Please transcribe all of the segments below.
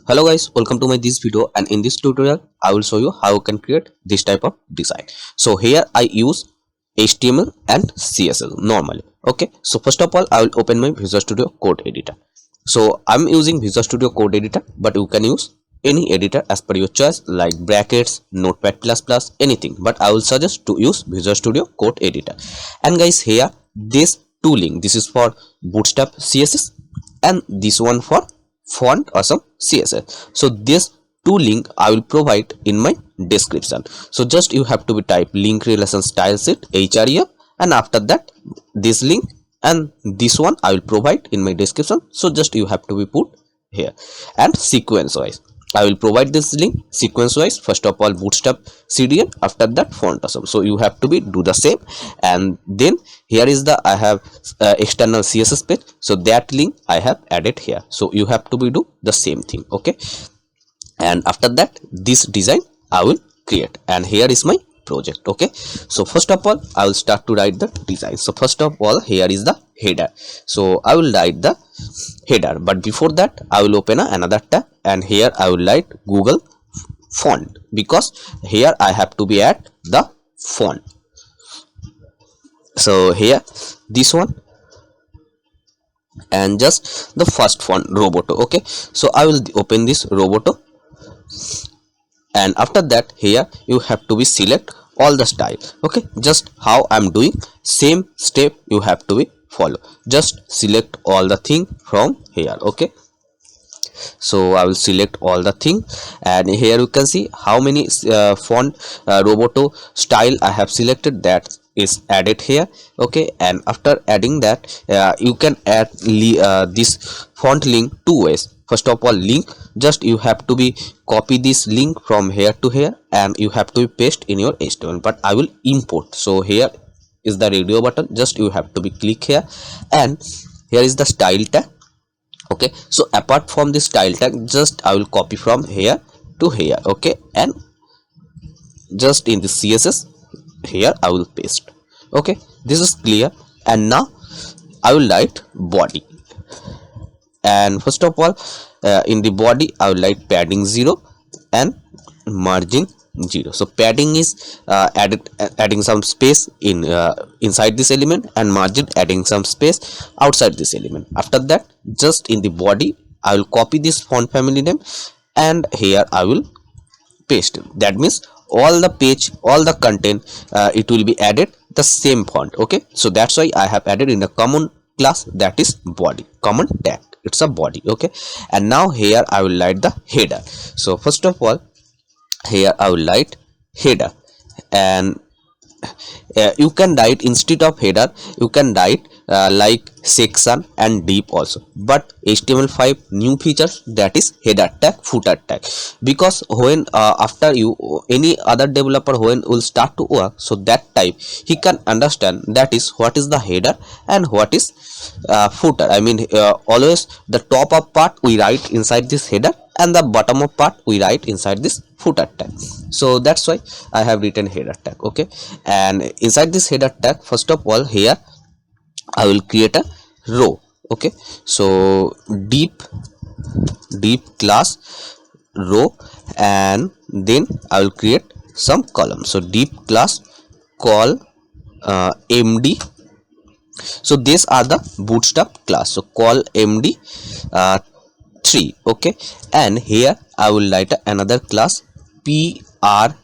Hello guys, welcome to my this video, and in this tutorial I will show you how you can create this type of design. So here I use HTML and CSS normally. Okay, so first of all I will open my Visual Studio Code editor. So I'm using Visual Studio Code editor, but you can use any editor as per your choice, like brackets, Notepad++, anything, but I will suggest to use Visual Studio Code editor. And guys, here this two link, this is for Bootstrap CSS and this one for Font Awesome CSS. So this two link I will provide in my description. So just you have to be type link relation style sheet href, and after that this link and this one I will provide in my description. So just you have to be put here, and sequence wise I will provide this link sequence wise. First of all Bootstrap CDN, after that Font Awesome. So you have to be do the same, and then here is the I have external CSS page, so that link I have added here. So you have to be do the same thing. Okay, and after that this design I will create, and here is my project. Okay, so first of all I will start to write the design. So first of all here is the header, so I will write the header, but before that I will open another tab, and here I will write Google font, because here I have to be at the font. So here this one, and just the first font Roboto. Okay, so I will open this Roboto, and after that here you have to be select all the style. Okay, just how I'm doing, same step you have to be follow. Just select all the thing from here. Okay, so I will select all the thing, and here you can see how many font Roboto style I have selected, that is added here. Okay, and after adding that you can add this font link two ways. First of all link, just you have to be copy this link from here to here, and you have to paste in your HTML, but I will import. So here is the radio button, just you have to be click here, and here is the style tag. Okay, so apart from this style tag, just I will copy from here to here. Okay, and just in the CSS here I will paste. Okay, this is clear, and now I will write body, and first of all in the body I will write padding 0 and margin 0. So padding is adding some space in inside this element, and margin adding some space outside this element. After that just in the body I will copy this font family name, and here I will paste it. That means all the page, all the content it will be added the same font. Okay, so that's why I have added in a common class, that is body, common tag, it's a body. Okay, and now here I will write the header. So first of all here I will write header, and you can write instead of header you can write like section and div also, but HTML5 new features, that is header tag, footer tag, because when after you any other developer when will start to work, so that time he can understand that is what is the header and what is footer. I mean always the top of part we write inside this header, and the bottom of part we write inside this footer tag. So that's why I have written header tag. Okay, and inside this header tag first of all here I will create a row. Okay, so deep class row, and then I will create some column. So deep class call md. So these are the Bootstrap class, so call md 3. Okay, and here I will write another class pr0.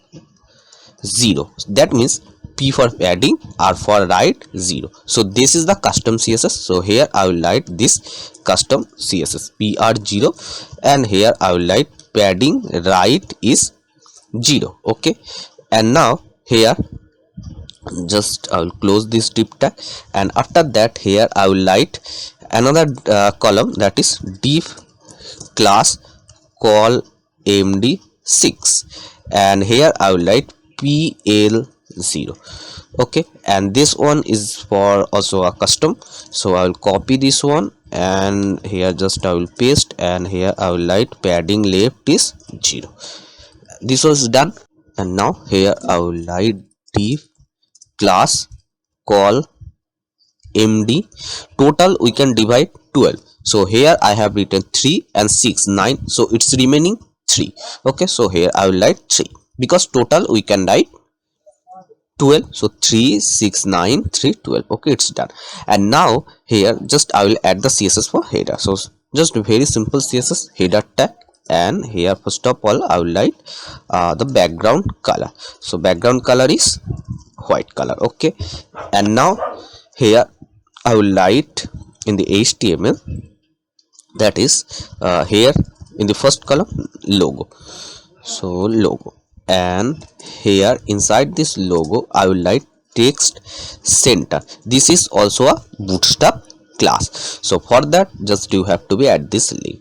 That means P for padding, R for right, 0. So this is the custom CSS. So here I will write this custom CSS pr0, and here I will write padding right is 0. Okay, and now here just I will close this div tag, and after that here I will write another column, that is div class call md6, and here I will write pl0. Okay, and this one is for also a custom, so I will copy this one, and here just I will paste, and here I will write padding left is 0. This was done, and now here I will write div class call md total we can divide 12. So here I have written 3 and 6 9, so it's remaining 3. Okay, so here I will write 3 because total we can write 12. So 3 6 9 3 12. Okay, it's done. And now here just I will add the css for header. So just very simple css header tag, and here first of all I will write the background color. So background color is white color. Okay, and now here I will write in the HTML, that is here in the first column logo. So logo, and here inside this logo I will write text center. This is also a bootstrap class, so for that just you have to be at this link.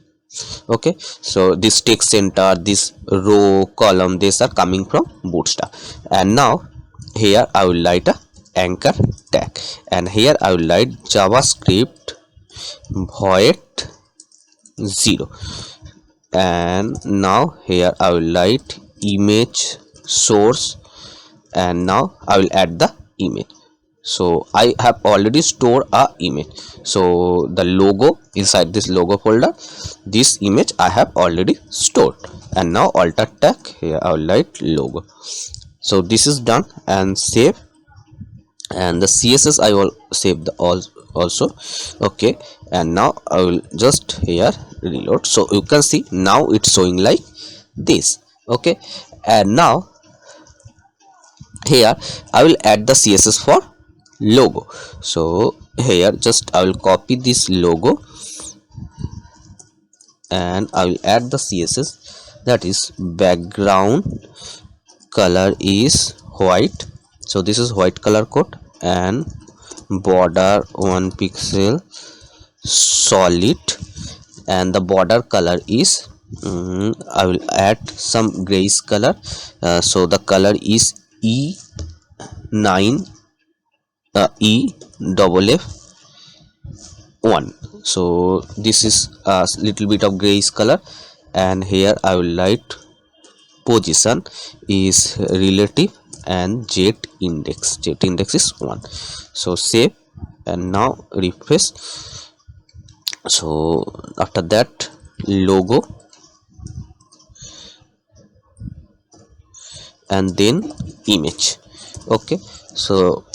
Okay, so this text center, this row, column, these are coming from bootstrap. And now here I will write a anchor tag, and here I will write javascript void 0. And now here I will write image source, and now I will add the image. So I have already stored a image, so the logo, inside this logo folder, this image I have already stored. And now alter tag, here I will write logo. So this is done, and save. And the css I will save the also. Okay, and now I will just here reload, so you can see now it's showing like this. Okay, and now here I will add the css for logo. So here just I will copy this logo, and I will add the css, that is background color is white. So this is white color code, and border 1 pixel solid, and the border color is I will add some grayish color. So the color is E9 E F 1. so this is a little bit of grayish color. And here I will write position is relative, and z index is 1. So save, and now refresh. So after that logo, and then image. Okay, so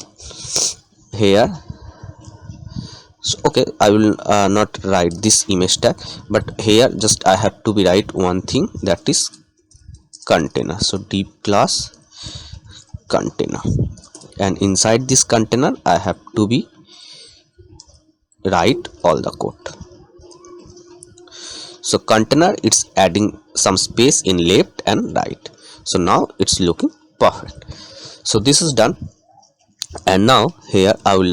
here, so okay, I will not write this image tag, but here just I have to be write one thing, that is container. So div class container, and inside this container I have to be write all the code. So container, it's adding some space in left and right. So now it's looking perfect. So this is done, and now here I will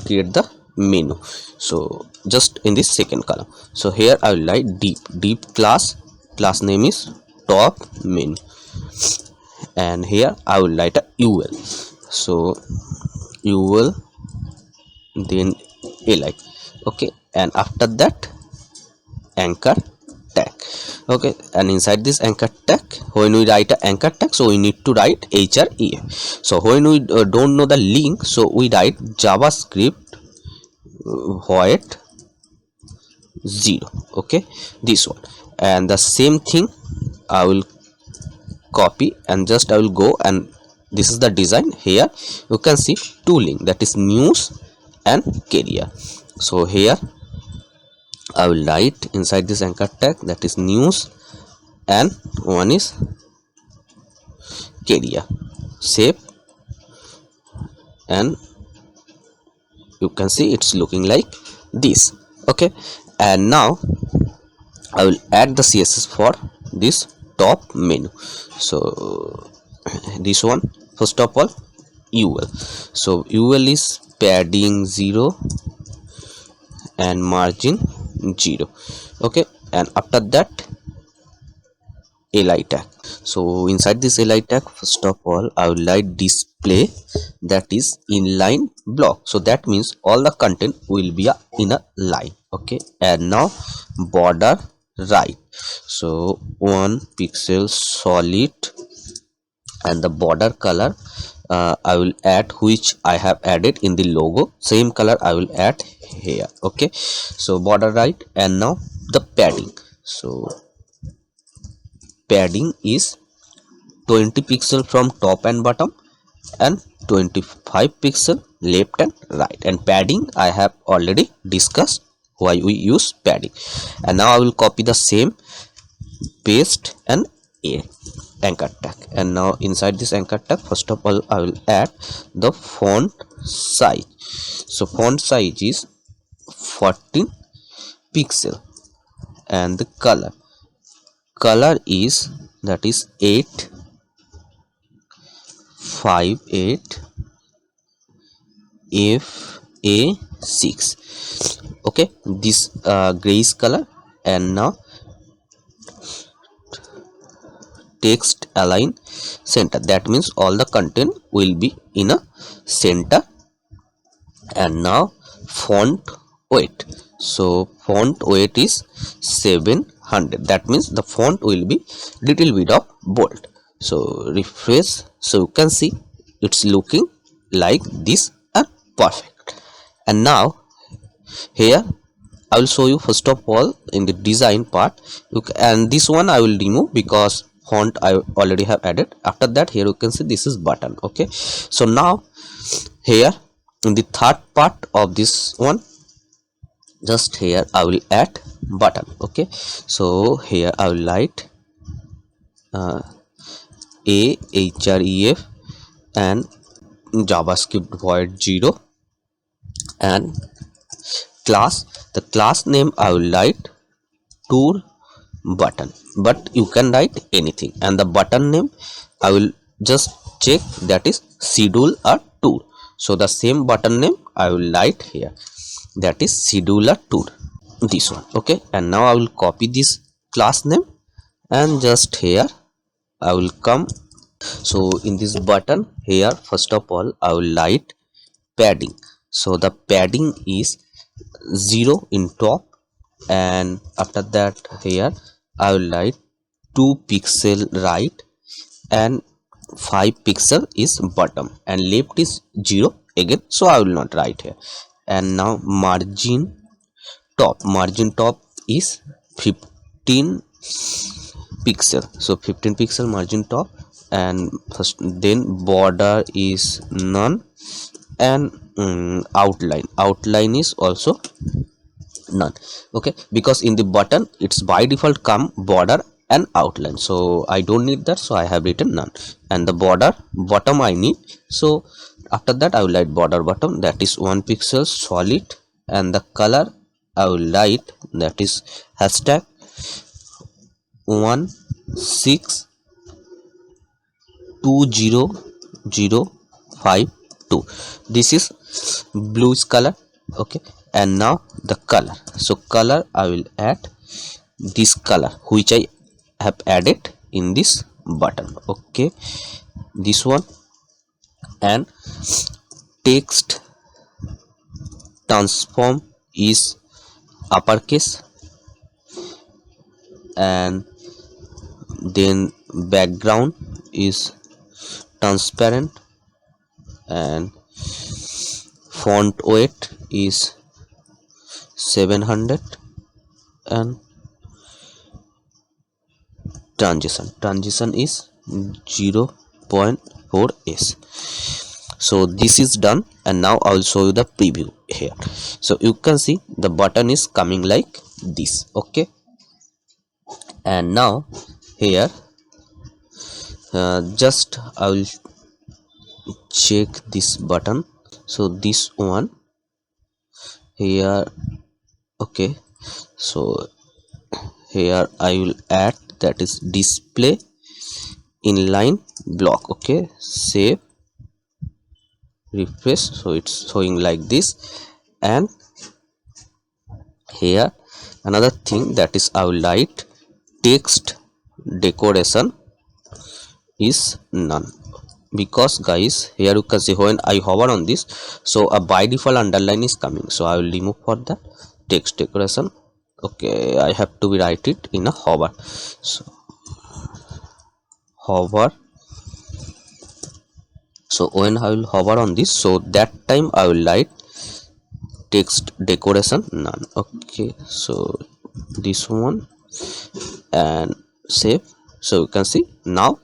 create the menu. So just in this second column, so here I will write div class name is top menu, and here I will write a ul. So ul, then li. Okay, and after that anchor tag. Okay, and inside this anchor tag, when we write a anchor tag, so we need to write href. So when we don't know the link, so we write javascript void 0. Okay, this one. And the same thing I will copy, and just I will go, and this is the design. Here you can see two links, that is news and career. So here I will write inside this anchor tag, that is news, and one is career. Save, and you can see it's looking like this. Okay, and now I will add the css for this top menu. So this one, first of all ul. So ul is padding 0 and margin 0. Okay, and after that li tag. So inside this li tag, first of all I will write display, that is inline block. So that means all the content will be in a line. Okay, and now border right, so 1 pixel solid, and the border color I will add, which I have added in the logo. Same color I will add here. Okay, so border right. And now the padding. So padding is 20 pixel from top and bottom, and 25 pixel left and right. And padding I have already discussed why we use padding. And now I will copy the same, paste, and a anchor tag. And now inside this anchor tag, first of all I will add the font size. So font size is 14 pixel, and the color is, that is 858 fa6. okay, this grayish color. And now text align center, that means all the content will be in a center. And now font weight. So font weight is 700, that means the font will be little bit of bold. So refresh, so you can see it's looking like this and perfect. And now here I will show you first of all in the design part. And this one I will remove because font I already have added. After that, here you can see this is button. Okay, so now here in the third part of this one, just here I will add button. Okay, so here I will write a href and javascript void 0, and class, the class name I will write tour button, but you can write anything. And the button name I will just check, that is schedule a tour. So the same button name I will write here, that is schedule a tour, this one. Okay, and now I will copy this class name, and just here I will come. So in this button here, first of all I will write padding. So the padding is 0 in top, and after that here I will write 2 pixel right and 5 pixel is bottom, and left is 0 again, so I will not write here. And now margin top is 15 pixel, so 15 pixel margin top. And first, then border is none, and outline is also none. Okay, because in the button it's by default come border and outline, so I don't need that, so I have written none. And the border bottom I need, so after that I will write border bottom, that is 1 pixel solid. And the color I will write, that is hashtag 162005. this is bluish color. Okay, and now the color, so color I will add this color which I have added in this button. Okay, this one. And text transform is uppercase, and then background is transparent, and font weight is 700, and transition is 0.4s. so this is done, and now I will show you the preview here. So you can see the button is coming like this. Okay, and now here just I will check this button. So this one here. Okay, so here I will add, that is display inline block. Okay, save, refresh, so it's showing like this. And here another thing, that is I will write text decoration is none, because guys here you can see when I hover on this, so a by default underline is coming, so I will remove for that text decoration. Okay, I have to write it in a hover. So hover So when I will hover on this, so that time I will write text decoration none. Okay, so this one and save. So you can see now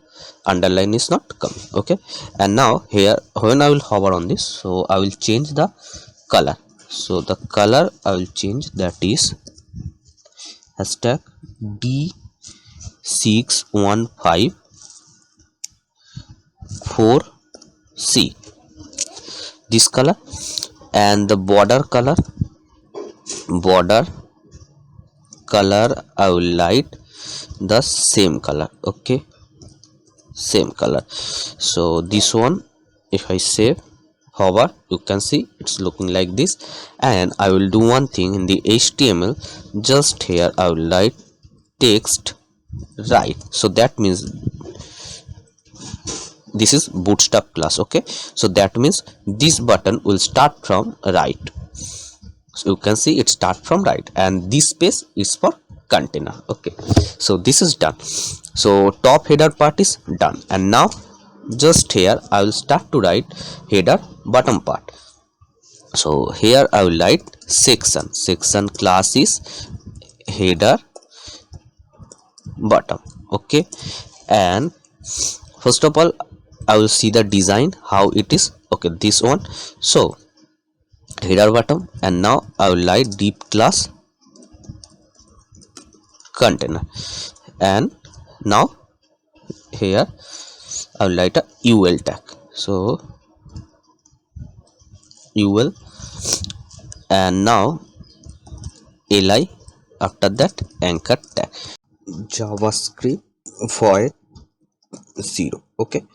underline is not coming. Okay, and now here when I will hover on this, so I will change the color. So the color I will change, that is hashtag D6154C, this color. And the border color I will light the same color. Okay, same color. So this one, if I save, hover, you can see it's looking like this. And I will do one thing in the HTML, just here I will write text right. So that means this is bootstrap class. Okay, so that means this button will start from right. So you can see it start from right, and this space is for container. Okay, so this is done. So top header part is done, and now just here I will start to write header bottom part. So here I will write section class is header bottom. Okay, and first of all I will see the design how it is. Okay, this one. So header bottom, and now I will write deep class container, and now here I will write a UL tag. So UL, and now li, after that anchor tag, JavaScript void 0. Okay,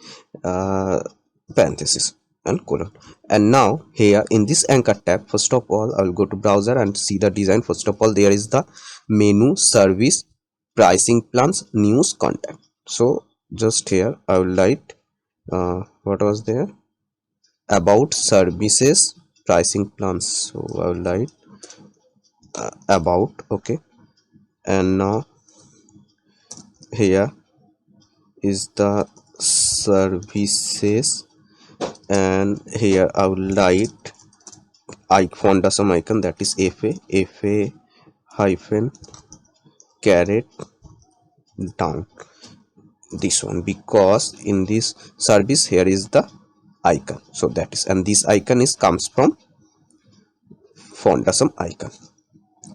parenthesis and colon. And now here in this anchor tag, first of all I will go to browser and see the design. First of all there is the menu, service, pricing plans, news, contact. So just here I will write what was there, about services, pricing plans. So I will write about. Okay, and now here is the services, and here I will write font some icon, that is fa hyphen caret down, this one, because in this service here is the icon. So that is, and this icon is comes from font some icon.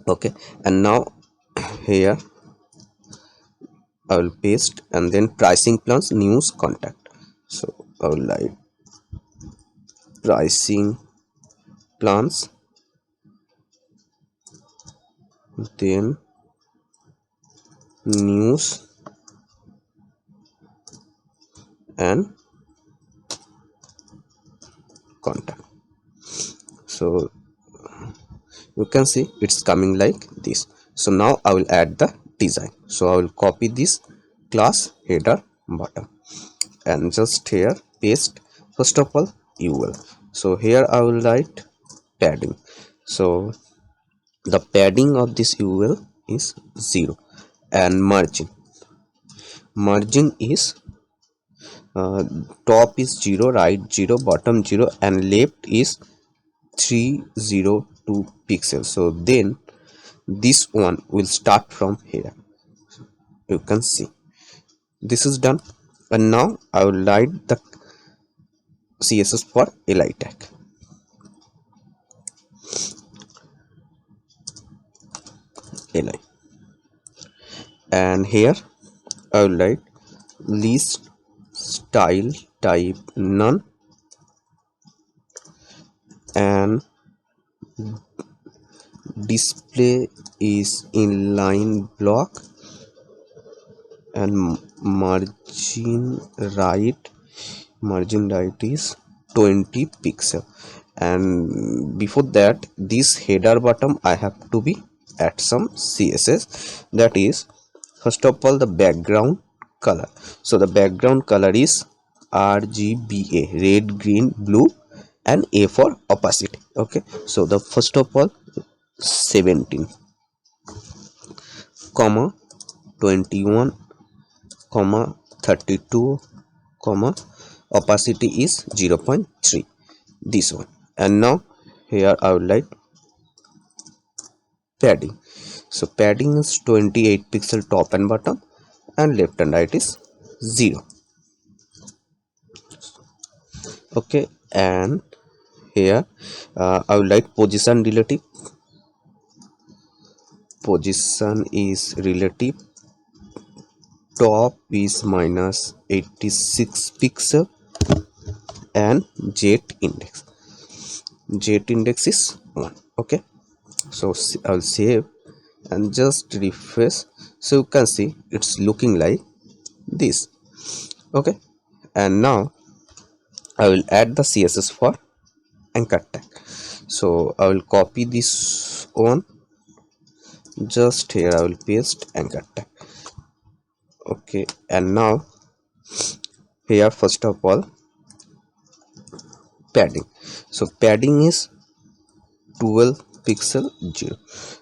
Okay, and now here I will paste, and then pricing plans, news, contact. So I will write pricing plans, then news and contact. So you can see it's coming like this. So now I will add the design. So I will copy this class header bottom and just here paste. First of all UL. So here I will write padding. So the padding of this UL is 0, and margin is top is 0, right 0, bottom 0, and left is 302 pixels. So then this one will start from here. You can see this is done, and now I will write the CSS for li tag. Li, and here I will write list style type none, and display is inline block, and margin right is 20 pixel. And before that, this header bottom I have to be add some CSS, that is first of all the background color. So the background color is RGBA, red, green, blue, and A for opacity. Okay, so the first of all 17 comma 21 comma 32 comma opacity is 0.3, this one. And now here I would like padding. So padding is 28 pixel top and bottom, and left and right is 0. Okay, and here I would like position relative. Position is relative, top is minus 86 pixel, and z index is 1. Okay, so I'll save and just refresh, so you can see it's looking like this. Okay, and now I will add the css for anchor tag. So I will copy this one, just here I will paste anchor tag. Okay, and now here first of all padding. So padding is 12 pixel 0,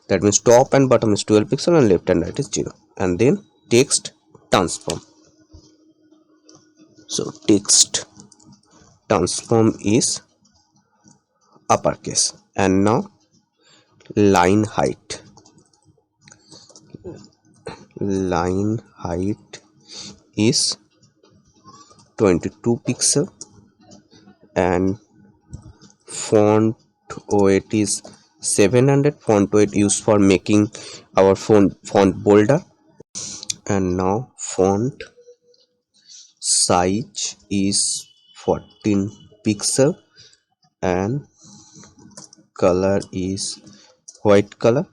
that means top and bottom is 12 pixel and left and right is 0. And then text transform. So text transform is uppercase. And now line height. Line height is 22 pixel, and font weight is 700. Font weight used for making our font bolder. And now font size is 14 pixel, and color is white color,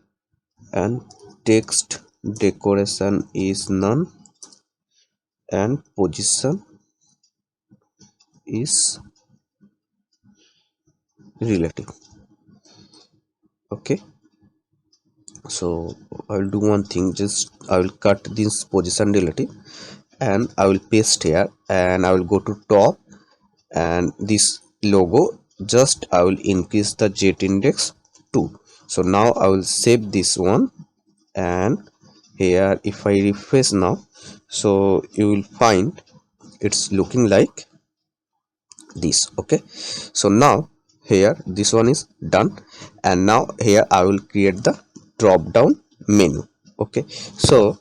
and text decoration is none, and position is relative. Okay, so I will do one thing, just I will cut this position relative and I will paste here, and I will go to top, and this logo just I will increase the z index 2. So now I will save this one, and here if I refresh now, so you will find it's looking like this. Okay, so now here this one is done, and now here I will create the drop down menu. Okay, so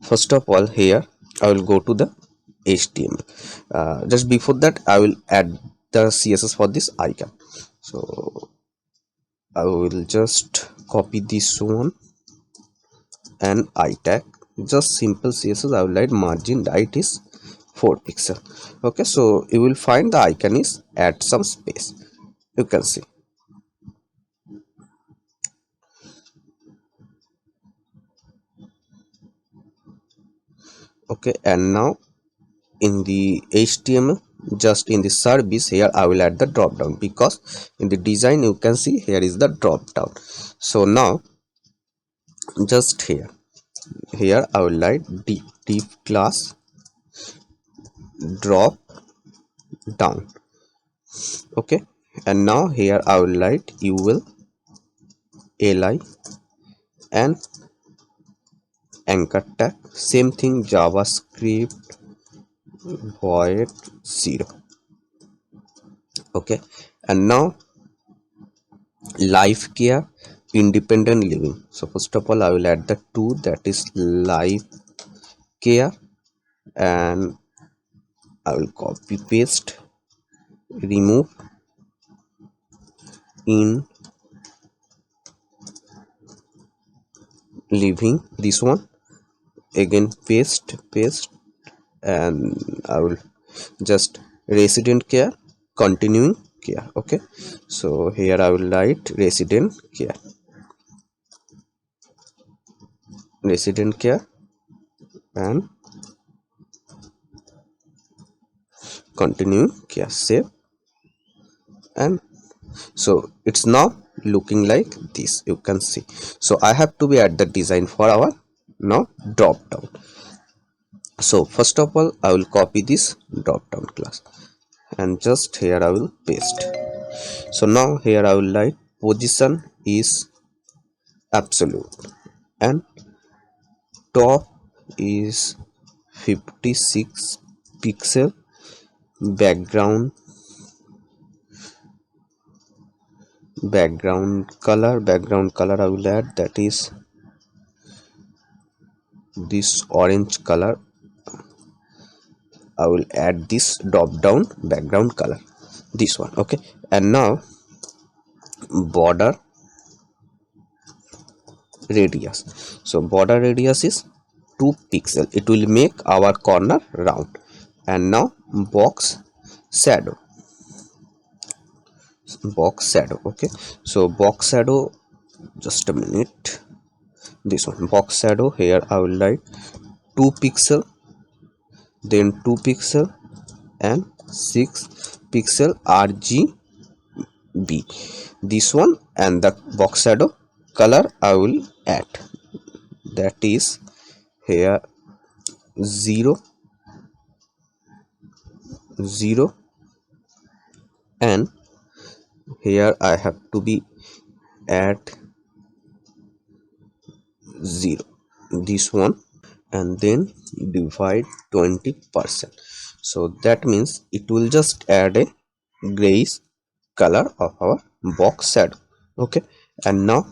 first of all here I will go to the HTML. Just before that I will add the CSS for this icon. So I will just copy this one and I tag, just simple CSS. I will write margin right is 4 pixel. Okay, so you will find the icon is add some space, you can see. Okay, and now in the HTML, just in the service, here I will add the drop down, because in the design you can see here is the drop down. So now just here I will write div class drop down. Okay, and now here I will write ul li and anchor tag, same thing, javascript void 0. Okay, and now life care independent living. So first of all I will add the 2, that is life care, and I will copy paste, remove in living, this one again paste, and I will just resident care continuing care. Okay, so here I will write resident care and continuing care, save. And so it's now looking like this, you can see. So I have to be at the design for our now drop down. So first of all I will copy this drop down class and just here I will paste. So now here I will write position is absolute, and top is 56 pixel, background color I will add, that is this orange color. I will add this drop down background color, this one. Okay, and now border radius. So border radius is 2 pixel. It will make our corner round. And now box shadow. Okay, so box shadow, just a minute. This one, box shadow. Here I will write 2 pixel, then 2 pixel and 6 pixel RGB. This one, and the box shadow color I will add, that is here 0 0, and here I have to be add 0, this one, and then divide 20%. So that means it will just add a grayish color of our box shadow. Okay, and now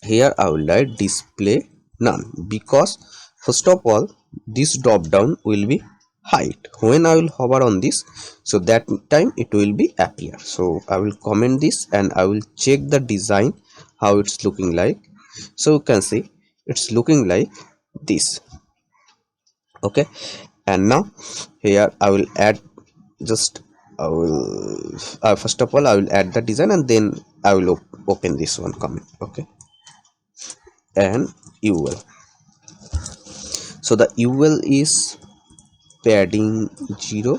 here I will write display none, because first of all this drop down will be height. When I will hover on this, so that time it will be appear. So I will comment this and I will check the design how it's looking like. So you can see it's looking like this. Okay, and now here I will add, just I will first of all I will add the design and then I will open this one comment. Okay, and UL. So the UL is padding 0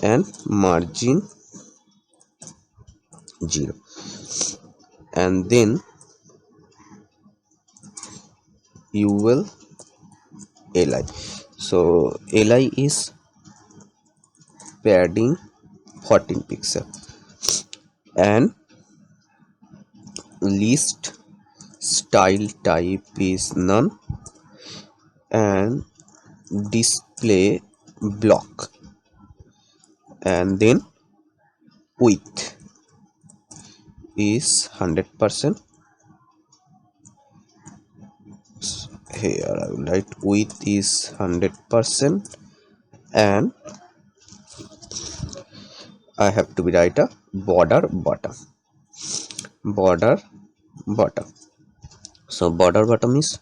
and margin 0, and then UL LI. So LI is padding 14 pixel, and list style type is none, and display block, and then width is 100%. Here I will write width is 100%, and I have to be write a border bottom. So border bottom is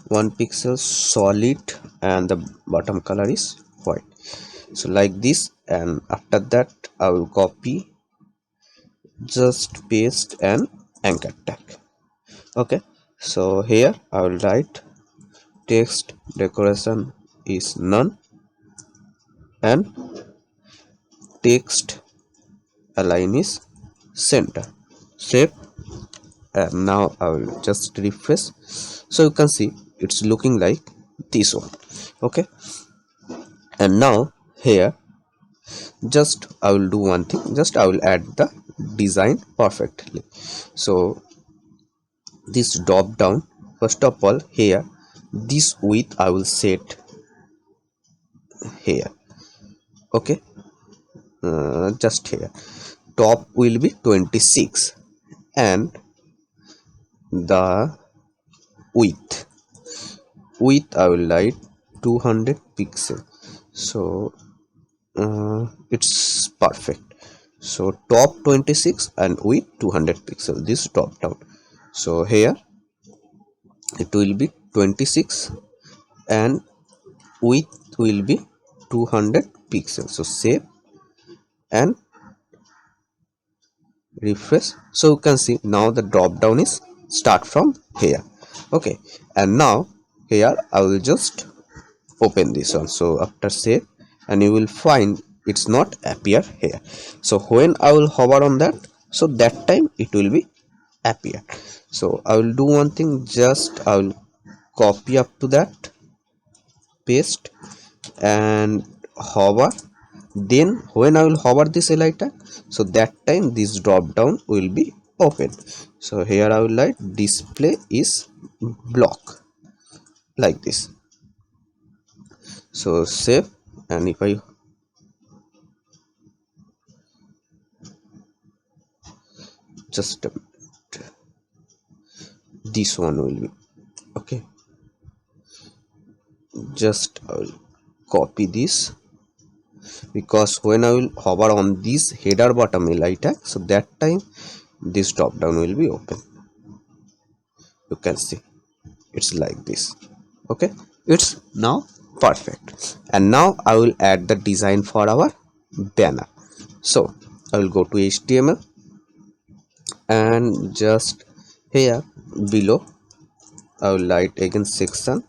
1 pixel solid and the bottom color is white. So like this, and after that I will copy, just paste and anchor tag. Okay, so here I will write text decoration is none, and text align is center. Save, and now I will just refresh. So you can see it's looking like this one. Okay, and now here just I will do one thing, just I will add the design perfectly. So this drop down, first of all here this width I will set here. Okay, just here top will be 26, and the width I will write 200 pixel. So it's perfect. So top 26 and width 200 pixel, this drop down. So here it will be 26 and width will be 200 pixels. So save and refresh. So you can see now the drop down is start from here. Okay, and now here I will just open this one. So after save, and you will find it's not appear here. So when I will hover on that, so that time it will be appear. So I will do one thing, just I will copy up to that, paste and hover. Then when I will hover this LI tag, so that time this drop down will be open. So here I will write display is block, like this. So save, and if I just a minute. This one will be okay. Just I will copy this, because when I will hover on this header bottom li tag, so that time this drop down will be open. You can see it's like this. Okay, it's now perfect. And now I will add the design for our banner. So I will go to HTML and just here below I will write again section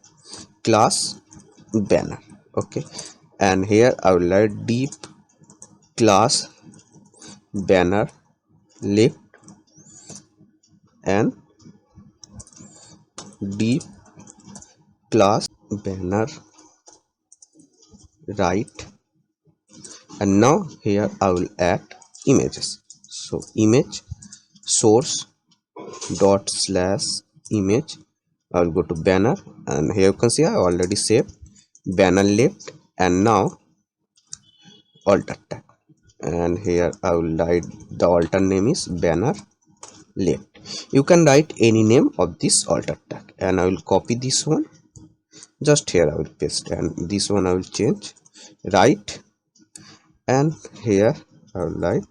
class banner. Okay, and here I will write deep class banner left and deep class banner right. And now here I will add images. So image source dot slash image, I will go to banner, and here you can see I already saved banner left. And now alter tag, and here I will write the alter name is banner left. You can write any name of this alter tag, and I will copy this one, just here I will paste, and this one I will change right, and here I will write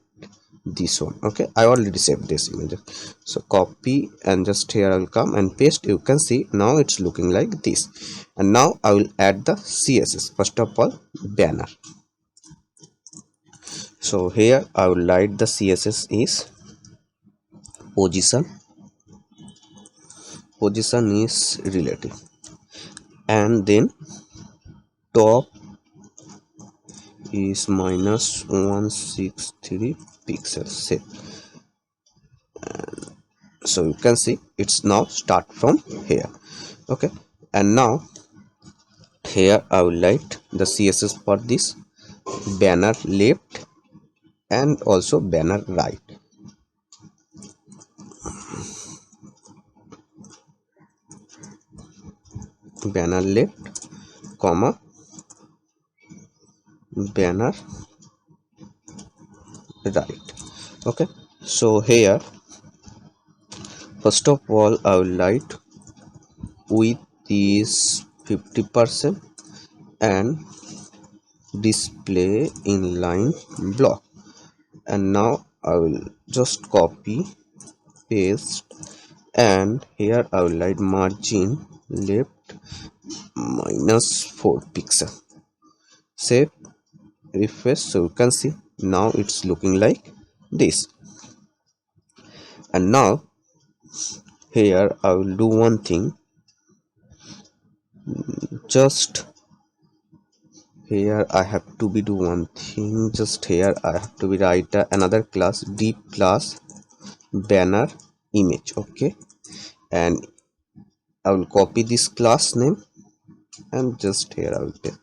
this one. Okay, I already saved this image, so copy and just here I will come and paste. You can see now it's looking like this. And now I will add the CSS. First of all, banner. So here I will write the CSS is position is relative, and then top is minus 163 pixels. Save. So you can see it's now start from here. Okay, and now here I will write the CSS for this banner left and also banner right. Banner left comma banner right. Okay, so here first of all I will write width is 50% and display inline block. And now I will just copy paste, and here I will write margin left minus 4 pixel. Save, refresh. So you can see now it's looking like this. And now here I will do one thing, just here I have to be do one thing, just here I have to be write another class, deep class banner image. Okay, and I will copy this class name and just here I will take.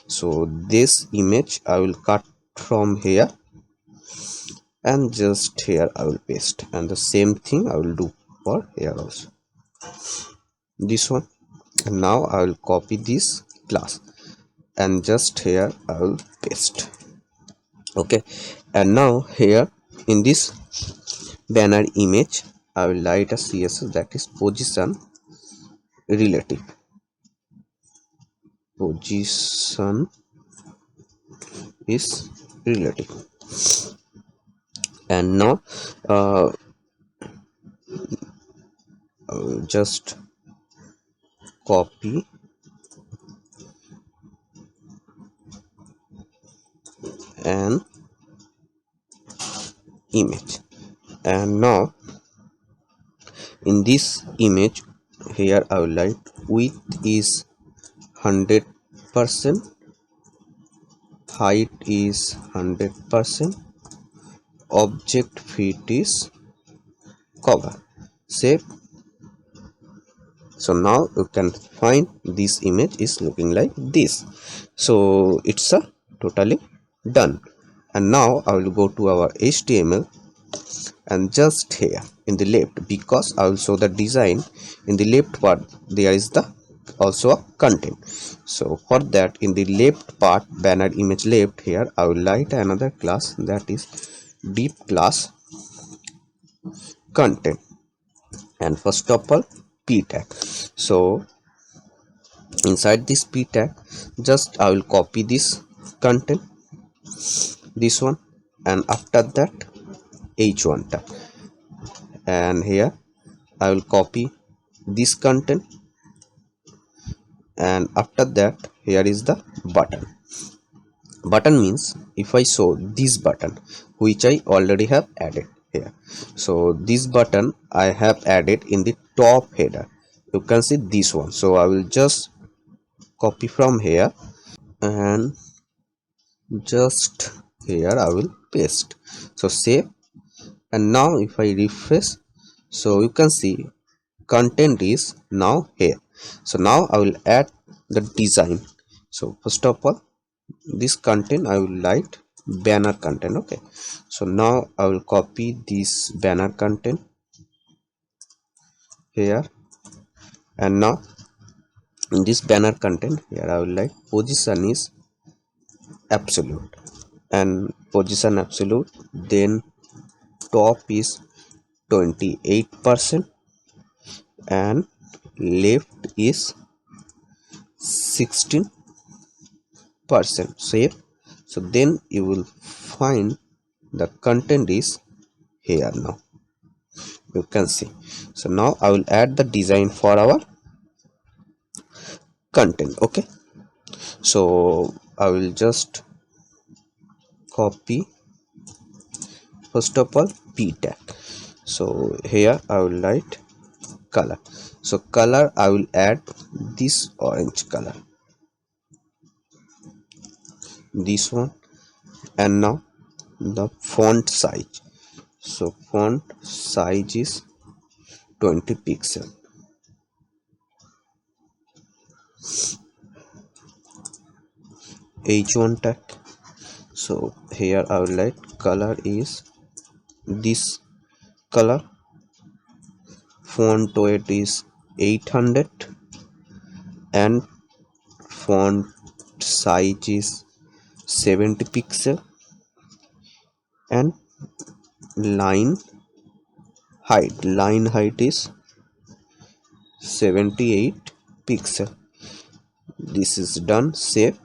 So this image I will cut from here and just here I will paste, and the same thing I will do for here also, this one. And now I will copy this class and just here I will paste. Okay, and now here in this banner image I will write a CSS that is position relative. Position is relative. And now just copy an image, and now in this image here I will write width is 100%, height is 100%, object fit is cover. Save. So now you can find this image is looking like this. So it's a totally done. And now I will go to our HTML, and just here in the left, because I will show the design in the left part, there is the also a content. So for that, in the left part, banner image left, here I will write another class that is deep class content, and first of all p tag. So inside this p tag, just I will copy this content, this one, and after that h1 tag, and here I will copy this content, and after that here is the button. Button means if I show this button which I already have added here, so this button I have added in the top header, you can see this one. So I will just copy from here and just here I will paste. So save, and now if I refresh, so you can see content is now here. So now I will add the design. So first of all, this content I will write banner content. Okay, so now I will copy this banner content here, and now in this banner content here I will write position is absolute, and position absolute, then top is 28% and left is 16%. Save. So then you will find the content is here. Now you can see. So now I will add the design for our content. Okay, so I will just copy first of all p tag. So here I will write color. So color I will add this orange color, this one, and now the font size. So font size is 20 pixel. h1 tag. So here I will write color is this color, font weight is 800 and font size is 70 pixel, and line height is 78 pixel. This is done. Save.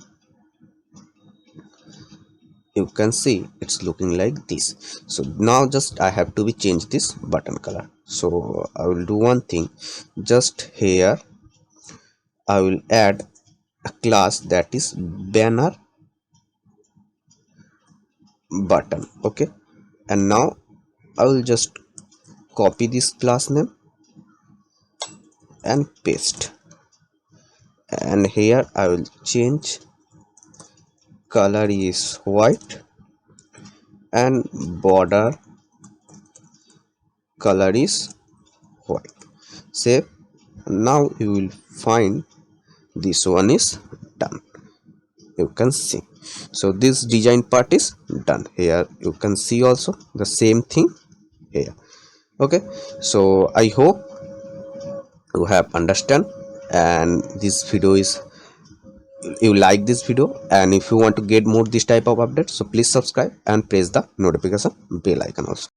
You can see it's looking like this. So now just I have to be change this button color. So I will do one thing, just here I will add a class that is banner button. Okay, and now I will just copy this class name and paste, and here I will change color is white and border color is white. Save. Now you will find this one is done. You can see. So this design part is done. Here you can see also the same thing here. Okay, so I hope you have understand, and this video is you like this video, and if you want to get more this type of updates, so please subscribe and press the notification bell icon also.